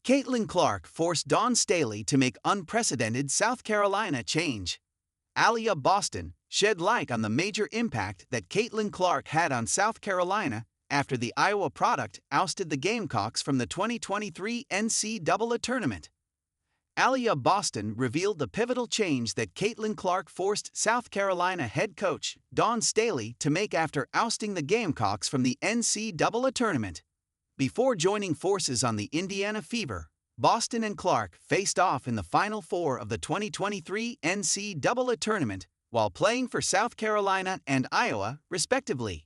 Caitlin Clark forced Dawn Staley to make unprecedented South Carolina change. Aliyah Boston shed light on the major impact that Caitlin Clark had on South Carolina after the Iowa product ousted the Gamecocks from the 2023 NCAA Tournament. Aliyah Boston revealed the pivotal change that Caitlin Clark forced South Carolina head coach Dawn Staley to make after ousting the Gamecocks from the NCAA Tournament. Before joining forces on the Indiana Fever, Boston and Clark faced off in the Final Four of the 2023 NCAA Tournament while playing for South Carolina and Iowa, respectively.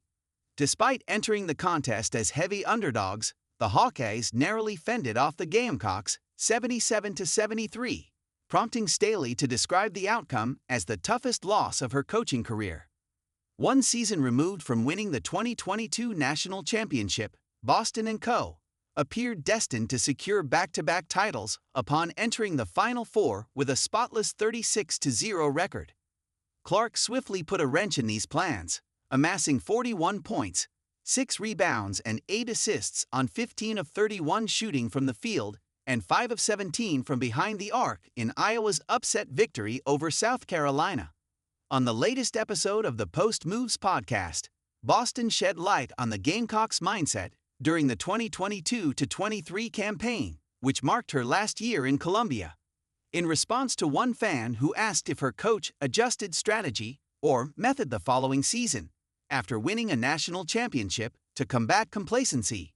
Despite entering the contest as heavy underdogs, the Hawkeyes narrowly fended off the Gamecocks 77-73, prompting Staley to describe the outcome as the toughest loss of her coaching career. One season removed from winning the 2022 national championship, Boston and Co. appeared destined to secure back-to-back titles upon entering the Final Four with a spotless 36-0 record. Clark swiftly put a wrench in these plans, amassing 41 points, 6 rebounds and 8 assists on 15 of 31 shooting from the field and 5 of 17 from behind the arc in Iowa's upset victory over South Carolina. On the latest episode of the Post Moves podcast, Boston shed light on the Gamecocks' mindset during the 2022-23 campaign, which marked her last year in Columbia. In response to one fan who asked if her coach adjusted strategy or method the following season, after winning a national championship, to combat complacency,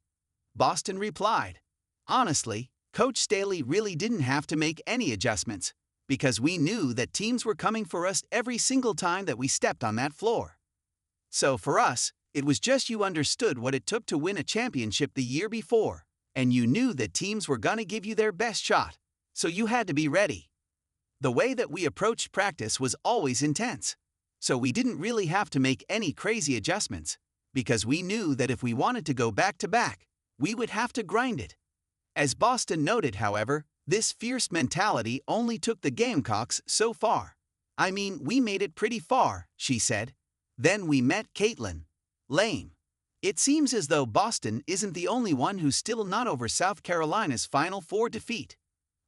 Boston replied, "Honestly, Coach Staley really didn't have to make any adjustments, because we knew that teams were coming for us every single time that we stepped on that floor. So for us, it was just you understood what it took to win a championship the year before, and you knew that teams were gonna give you their best shot, so you had to be ready. The way that we approached practice was always intense, so we didn't really have to make any crazy adjustments, because we knew that if we wanted to go back-to-back, we would have to grind it." As Boston noted, however, this fierce mentality only took the Gamecocks so far. "I mean, we made it pretty far," she said. "Then we met Caitlin. Lame." It seems as though Boston isn't the only one who's still not over South Carolina's Final Four defeat.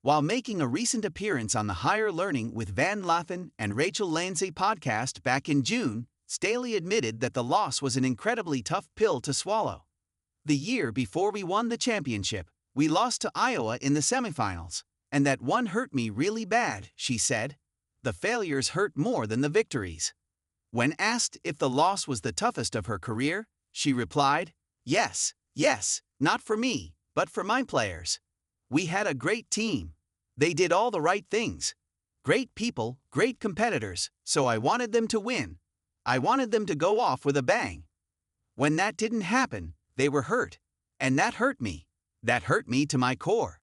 While making a recent appearance on the Higher Learning with Van Laffen and Rachel Lindsay podcast back in June, Staley admitted that the loss was an incredibly tough pill to swallow. "The year before we won the championship, we lost to Iowa in the semifinals, and that one hurt me really bad," she said. "The failures hurt more than the victories." When asked if the loss was the toughest of her career, she replied, yes, not for me, but for my players. We had a great team. They did all the right things. Great people, great competitors, so I wanted them to win. I wanted them to go off with a bang. When that didn't happen, they were hurt. And that hurt me. That hurt me to my core."